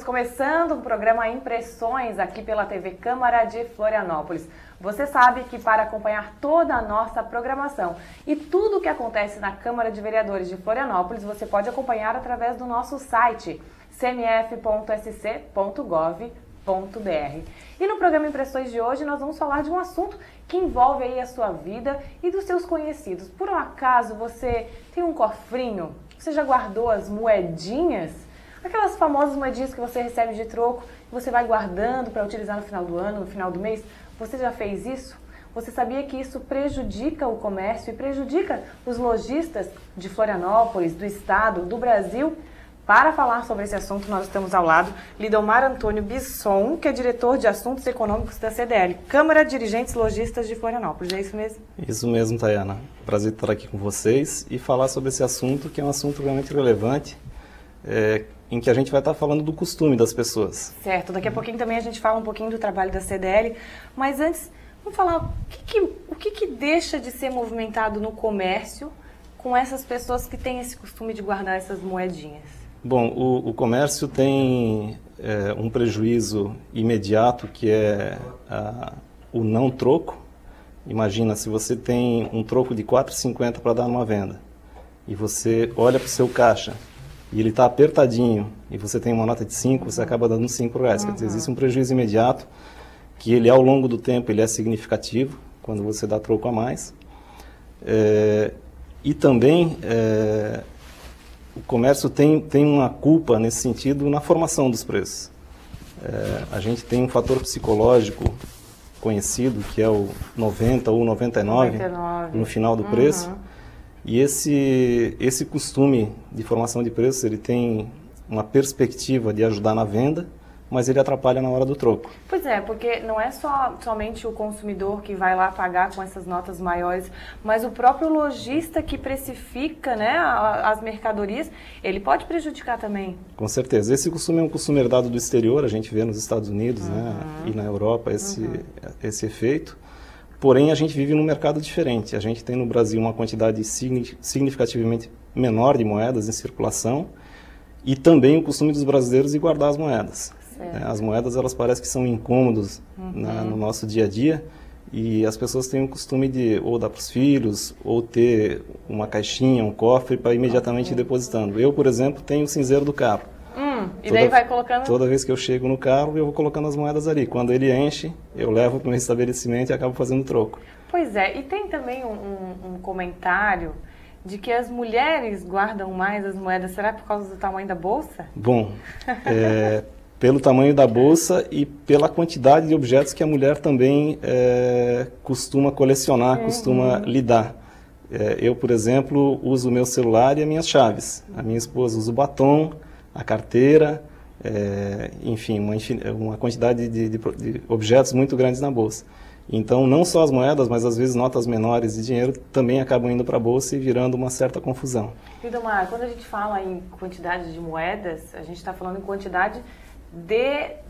Estamos começando um programa Impressões aqui pela TV Câmara de Florianópolis. Você sabe que para acompanhar toda a nossa programação e tudo o que acontece na Câmara de Vereadores de Florianópolis, você pode acompanhar através do nosso site cmf.sc.gov.br. E no programa Impressões de hoje nós vamos falar de um assunto que envolve aí a sua vida e dos seus conhecidos. Por um acaso você tem um cofrinho? Você já guardou as moedinhas? Aquelas famosas moedinhas que você recebe de troco e você vai guardando para utilizar no final do ano, no final do mês. Você já fez isso? Você sabia que isso prejudica o comércio e prejudica os lojistas de Florianópolis, do estado, do Brasil? Para falar sobre esse assunto, nós estamos ao lado Lidomar Antônio Bisson, que é diretor de Assuntos Econômicos da CDL, Câmara de Dirigentes Lojistas de Florianópolis. É isso mesmo? Isso mesmo, Tayana. Prazer estar aqui com vocês e falar sobre esse assunto, que é um assunto realmente relevante, em que a gente vai estar falando do costume das pessoas. Certo. Daqui a pouquinho também a gente fala um pouquinho do trabalho da CDL, mas antes, vamos falar o que deixa de ser movimentado no comércio com essas pessoas que têm esse costume de guardar essas moedinhas? Bom, o comércio tem um prejuízo imediato, que é o não troco. Imagina, se você tem um troco de R$ 4,50 para dar numa venda, e você olha para o seu caixa, e ele está apertadinho, e você tem uma nota de 5, você acaba dando R$ 5. Quer dizer, existe um prejuízo imediato, que ele ao longo do tempo ele é significativo, quando você dá troco a mais. E também o comércio tem uma culpa nesse sentido na formação dos preços. A gente tem um fator psicológico conhecido, que é o 90 ou 99 no final do preço. E esse costume de formação de preços, ele tem uma perspectiva de ajudar na venda, mas ele atrapalha na hora do troco. Pois é, porque não é somente o consumidor que vai lá pagar com essas notas maiores, mas o próprio lojista que precifica, né, as mercadorias, ele pode prejudicar também. Com certeza. Esse costume é um costume herdado do exterior, a gente vê nos Estados Unidos, né, e na Europa esse efeito. Porém, a gente vive num mercado diferente. A gente tem no Brasil uma quantidade significativamente menor de moedas em circulação e também o costume dos brasileiros de guardar as moedas. As moedas, elas parecem que são incômodos no nosso dia a dia, e as pessoas têm o costume de ou dar para os filhos, ou ter uma caixinha, um cofre para imediatamente ir depositando. Eu, por exemplo, tenho o cinzeiro do carro. E daí vai colocando... Toda vez que eu chego no carro, eu vou colocando as moedas ali. Quando ele enche, eu levo para o meu estabelecimento e acabo fazendo troco. Pois é, e tem também um comentário de que as mulheres guardam mais as moedas. Será por causa do tamanho da bolsa? Bom, pelo tamanho da bolsa e pela quantidade de objetos que a mulher também costuma colecionar, costuma lidar. Eu, por exemplo, uso o meu celular e as minhas chaves. A minha esposa usa o batom, a carteira, enfim, uma quantidade de objetos muito grandes na bolsa. Então, não só as moedas, mas às vezes notas menores de dinheiro também acabam indo para a bolsa e virando uma certa confusão. Lidomar, quando a gente fala em quantidade de moedas, a gente está falando em quantidade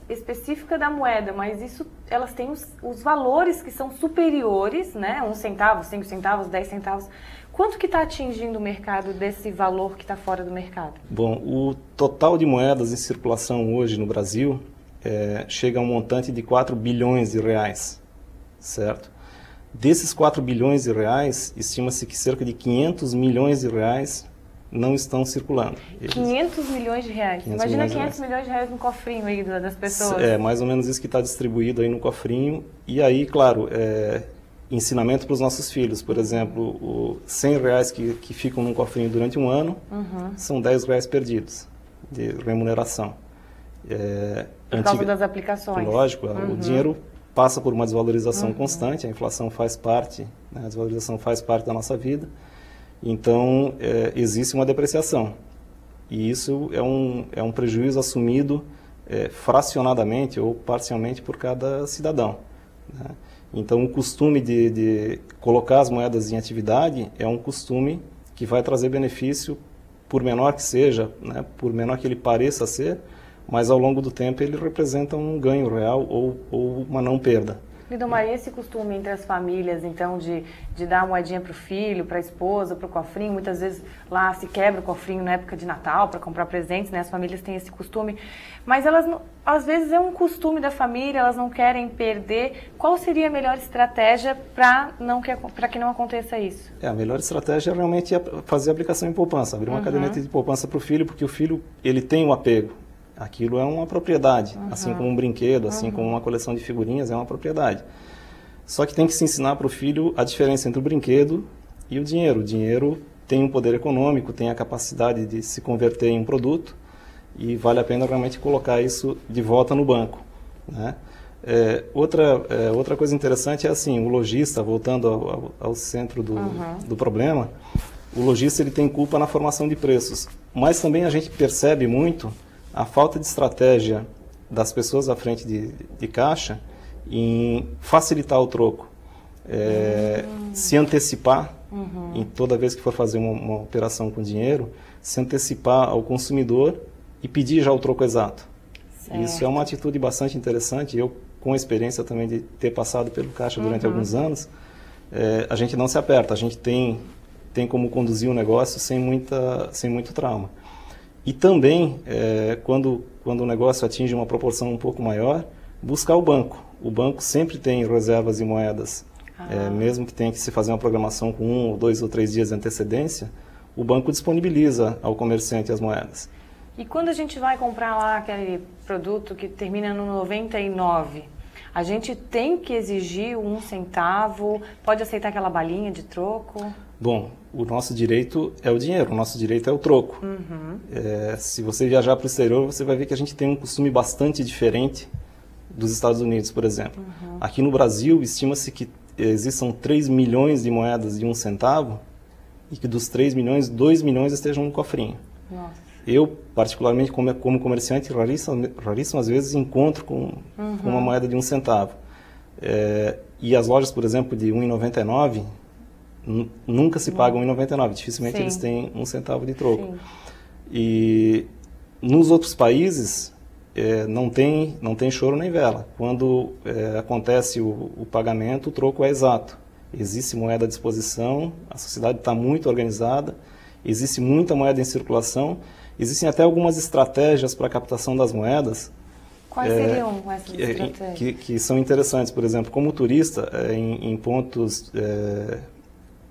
específica da moeda, mas elas têm os valores que são superiores, né? 1 centavo, 5 centavos, 10 centavos. Quanto que está atingindo o mercado desse valor que está fora do mercado? Bom, o total de moedas em circulação hoje no Brasil chega a um montante de 4 bilhões de reais, certo? Desses 4 bilhões de reais, estima-se que cerca de 500 milhões de reais não estão circulando. 500 milhões de reais. Imagina 500 milhões de reais no cofrinho aí das pessoas. É mais ou menos isso que está distribuído aí no cofrinho. E aí, claro, ensinamento para os nossos filhos. Por exemplo, os 100 reais que ficam num cofrinho durante um ano, são 10 reais perdidos de remuneração. Por causa das aplicações. Lógico, o dinheiro passa por uma desvalorização constante, a inflação faz parte, né, a desvalorização faz parte da nossa vida. Então, existe uma depreciação. E isso é um prejuízo assumido fracionadamente ou parcialmente por cada cidadão, né? Então, o costume de colocar as moedas em atividade é um costume que vai trazer benefício, por menor que seja, né, por menor que ele pareça ser, mas ao longo do tempo ele representa um ganho real ou uma não perda. Lidomar, e esse costume entre as famílias, então, de dar moedinha para o filho, para a esposa, para o cofrinho, muitas vezes lá se quebra o cofrinho na época de Natal para comprar presentes, né? As famílias têm esse costume, mas elas, às vezes, é um costume da família, elas não querem perder. Qual seria a melhor estratégia para que não aconteça isso? A melhor estratégia realmente é fazer a aplicação em poupança, abrir uma caderneta de poupança para o filho, porque o filho, ele tem um apego. Aquilo é uma propriedade, assim como um brinquedo, assim como uma coleção de figurinhas é uma propriedade. Só que tem que se ensinar para o filho a diferença entre o brinquedo e o dinheiro. O dinheiro tem um poder econômico, tem a capacidade de se converter em um produto e vale a pena realmente colocar isso de volta no banco, né? Outra coisa interessante é assim, o lojista, voltando ao centro do problema, o lojista ele tem culpa na formação de preços, mas também a gente percebe muito a falta de estratégia das pessoas à frente de caixa em facilitar o troco, se antecipar, em toda vez que for fazer uma operação com dinheiro, se antecipar ao consumidor e pedir já o troco exato. Certo. Isso é uma atitude bastante interessante. Eu, com a experiência também de ter passado pelo caixa durante alguns anos, a gente não se aperta, a gente tem como conduzir o negócio sem muito trauma. E também, quando o negócio atinge uma proporção um pouco maior, buscar o banco. O banco sempre tem reservas e moedas, mesmo que tenha que se fazer uma programação com 1, 2 ou 3 dias de antecedência, o banco disponibiliza ao comerciante as moedas. E quando a gente vai comprar lá aquele produto que termina no 99, a gente tem que exigir 1 centavo, pode aceitar aquela balinha de troco? Bom, o nosso direito é o dinheiro, o nosso direito é o troco. Se você viajar para o exterior, você vai ver que a gente tem um costume bastante diferente dos Estados Unidos, por exemplo. Aqui no Brasil, estima-se que existam 3 milhões de moedas de 1 centavo e que dos 3 milhões, 2 milhões estejam no cofrinho. Nossa. Eu, particularmente, como comerciante, raríssimas vezes encontro com uma moeda de 1 centavo. E as lojas, por exemplo, de 1,99, nunca se pagam 1,99. Dificilmente eles têm 1 centavo de troco. Sim. E nos outros países, não tem choro nem vela. Quando acontece o pagamento, o troco é exato. Existe moeda à disposição, a sociedade está muito organizada, existe muita moeda em circulação. Existem até algumas estratégias para a captação das moedas. Quais seriam essas estratégias? Que são interessantes. Por exemplo, como turista, em pontos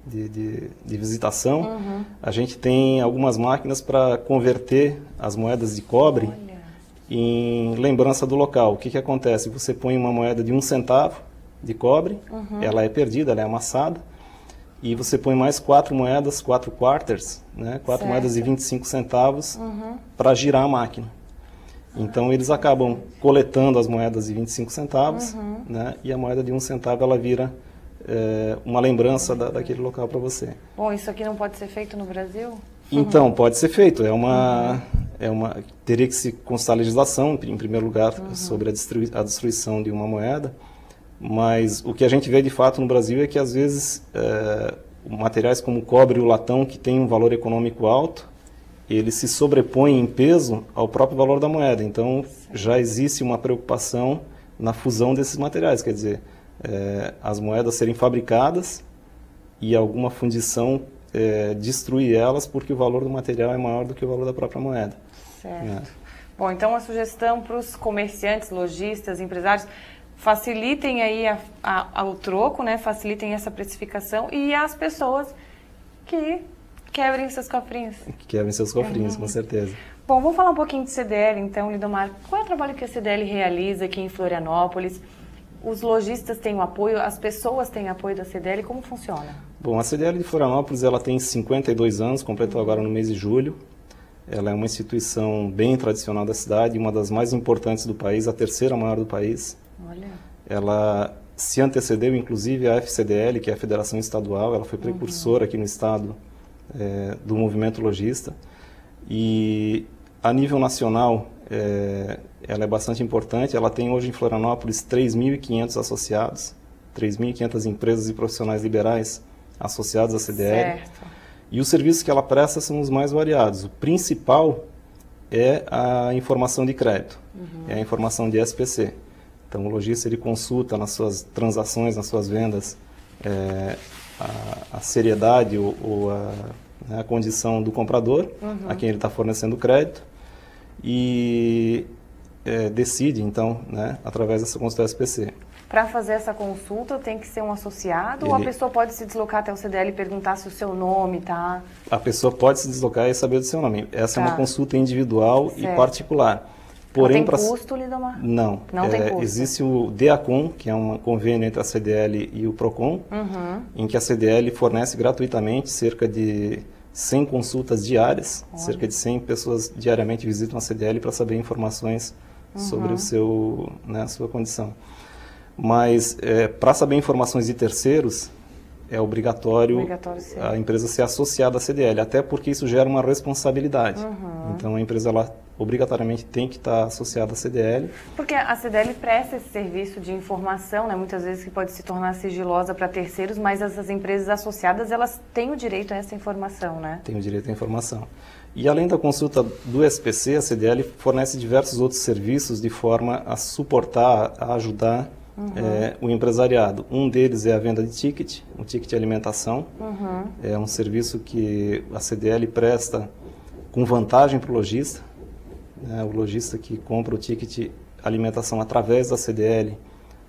de visitação, a gente tem algumas máquinas para converter as moedas de cobre em lembrança do local. O que acontece? Você põe uma moeda de 1 centavo de cobre, ela é perdida, ela é amassada, e você põe mais 4 moedas, 4 quarters, né? 4 moedas de 25 centavos para girar a máquina. Então eles acabam coletando as moedas de 25 centavos, né? E a moeda de 1 centavo ela vira uma lembrança daquele local para você. Bom, isso aqui não pode ser feito no Brasil? Então, pode ser feito. Teria que se constar legislação, em primeiro lugar, sobre a destruição de uma moeda. Mas o que a gente vê de fato no Brasil é que às vezes materiais como o cobre e o latão, que têm um valor econômico alto, eles se sobrepõem em peso ao próprio valor da moeda. Então já existe uma preocupação na fusão desses materiais, quer dizer, as moedas serem fabricadas e alguma fundição destruir elas porque o valor do material é maior do que o valor da própria moeda. Certo. Bom, então a sugestão para os comerciantes, lojistas, empresários: facilitem aí o troco, né? Facilitem essa precificação, e as pessoas que quebrem seus cofrinhos. Que quebrem seus cofrinhos, com certeza. Bom, vamos falar um pouquinho de CDL, então, Lidomar. Qual é o trabalho que a CDL realiza aqui em Florianópolis? Os lojistas têm o apoio, as pessoas têm apoio da CDL, como funciona? Bom, a CDL de Florianópolis ela tem 52 anos, completou agora no mês de julho. Ela é uma instituição bem tradicional da cidade, uma das mais importantes do país, a terceira maior do país. Olha. Ela se antecedeu, inclusive, à FCDL, que é a Federação Estadual. Ela foi precursora aqui no estado do movimento lojista. E, a nível nacional, ela é bastante importante. Ela tem hoje em Florianópolis 3.500 associados, 3.500 empresas e profissionais liberais associados à CDL. Certo. E os serviços que ela presta são os mais variados. O principal é a informação de crédito, é a informação de SPC. Então, o lojista ele consulta nas suas transações, nas suas vendas, a seriedade ou a condição do comprador, a quem ele está fornecendo crédito, e decide, então, né, através dessa consulta SPC. Para fazer essa consulta, tem que ser um associado ou a pessoa pode se deslocar até o CDL e perguntar se o seu nome está... A pessoa pode se deslocar e saber do seu nome. Essa é uma consulta individual e particular. Porém, não tem custo, Lidomar? Não. Não tem custo. Existe o DEACON, que é um convênio entre a CDL e o PROCON, em que a CDL fornece gratuitamente cerca de 100 consultas diárias. Olha. Cerca de 100 pessoas diariamente visitam a CDL para saber informações sobre a sua condição. Mas, para saber informações de terceiros, é obrigatório a empresa ser associada à CDL, até porque isso gera uma responsabilidade. Então, a empresa ela, obrigatoriamente tem que estar associada à CDL. Porque a CDL presta esse serviço de informação, né, muitas vezes que pode se tornar sigilosa para terceiros, mas essas empresas associadas, elas têm o direito a essa informação, né? Tem o direito à informação. E além da consulta do SPC, a CDL fornece diversos outros serviços de forma a suportar, a ajudar o empresariado. Um deles é a venda de ticket, o ticket de alimentação. É um serviço que a CDL presta com vantagem para o lojista. O lojista que compra o ticket alimentação através da CDL,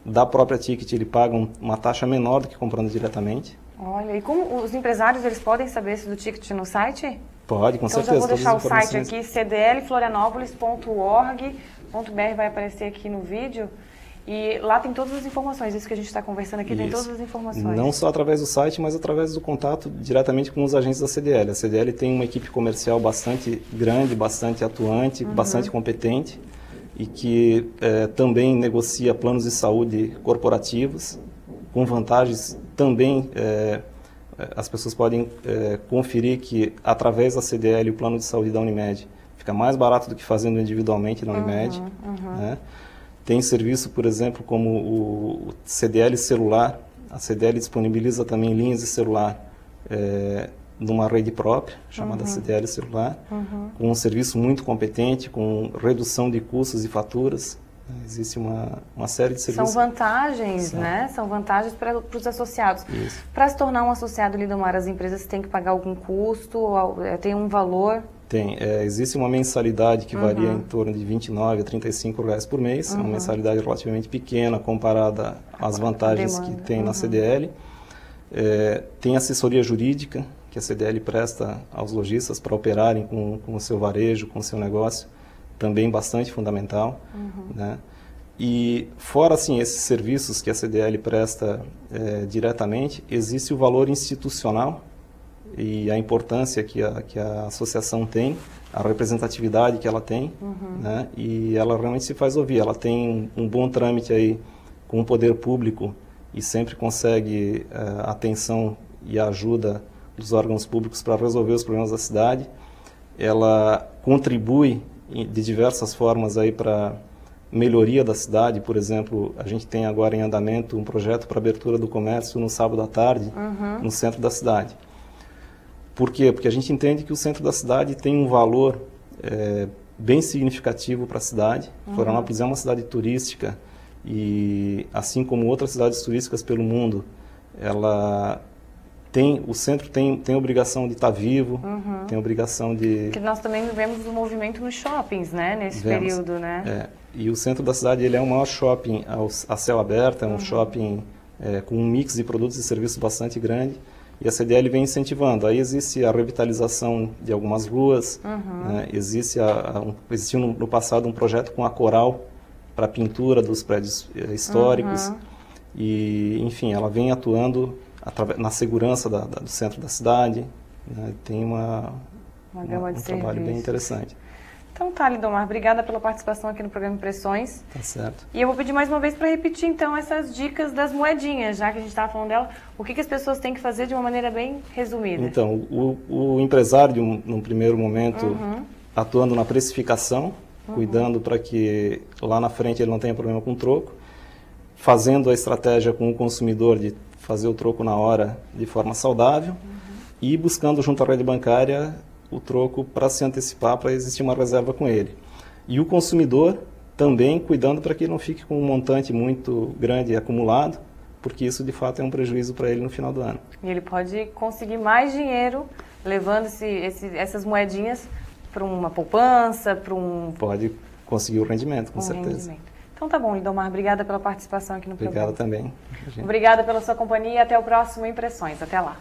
da própria ticket, ele paga uma taxa menor do que comprando diretamente. Olha, e como os empresários eles podem saber se do ticket no site? Pode, com certeza. Então já vou deixar o site aqui, cdlflorianopolis.org.br, vai aparecer aqui no vídeo. E lá tem todas as informações, isso que a gente está conversando aqui, tem todas as informações. Não só através do site, mas através do contato diretamente com os agentes da CDL. A CDL tem uma equipe comercial bastante grande, bastante atuante, bastante competente e que também negocia planos de saúde corporativos, com vantagens também. As pessoas podem conferir que através da CDL o plano de saúde da Unimed fica mais barato do que fazendo individualmente na Unimed, né? Tem serviço, por exemplo, como o CDL celular. A CDL disponibiliza também linhas de celular numa rede própria, chamada CDL celular, com um serviço muito competente, com redução de custos e faturas. Existe uma série de serviços. São vantagens, né? São vantagens para os associados. Para se tornar um associado, Lidomar, as empresas têm que pagar algum custo? Tem um valor? Tem. Existe uma mensalidade que varia em torno de R$29 a R$35 por mês. É uma mensalidade relativamente pequena comparada às vantagens que tem na CDL. Tem assessoria jurídica que a CDL presta aos lojistas para operarem com o seu varejo, com o seu negócio. Também bastante fundamental, né? E fora assim esses serviços que a CDL presta diretamente, existe o valor institucional e a importância que a associação tem, a representatividade que ela tem, né? E ela realmente se faz ouvir. Ela tem um bom trâmite aí com o poder público e sempre consegue a atenção e a ajuda dos órgãos públicos para resolver os problemas da cidade. Ela contribui de diversas formas aí para melhoria da cidade. Por exemplo, a gente tem agora em andamento um projeto para abertura do comércio no sábado à tarde, no centro da cidade. Por quê? Porque a gente entende que o centro da cidade tem um valor bem significativo para a cidade. Florianópolis é uma cidade turística e, assim como outras cidades turísticas pelo mundo, o centro tem a obrigação de estar vivo, tem a obrigação de... Porque nós também vivemos um movimento nos shoppings, né? Nesse período, né? E o centro da cidade ele é o maior shopping a céu aberto, é um shopping com um mix de produtos e serviços bastante grande. E a CDL vem incentivando. Aí existe a revitalização de algumas ruas, né? Existiu no passado um projeto com a Coral para a pintura dos prédios históricos. E, enfim, ela vem atuando na segurança do centro da cidade, né? Tem um trabalho bem interessante. Então tá, Lidomar, obrigada pela participação aqui no programa Impressões. Tá certo. E eu vou pedir mais uma vez para repetir então essas dicas das moedinhas, já que a gente estava falando dela, o que as pessoas têm que fazer de uma maneira bem resumida. Então, o empresário, num primeiro momento, atuando na precificação, cuidando para que lá na frente ele não tenha problema com o troco, fazendo a estratégia com o consumidor de fazer o troco na hora de forma saudável e buscando junto à rede bancária o troco para se antecipar, para existir uma reserva com ele. E o consumidor também cuidando para que ele não fique com um montante muito grande acumulado, porque isso de fato é um prejuízo para ele no final do ano. E ele pode conseguir mais dinheiro levando essas moedinhas para uma poupança, para um... Pode conseguir o rendimento, com certeza. Rendimento. Então tá bom, Lindomar, obrigada pela participação aqui no programa. Obrigado também. Obrigada pela sua companhia e até o próximo Impressões. Até lá.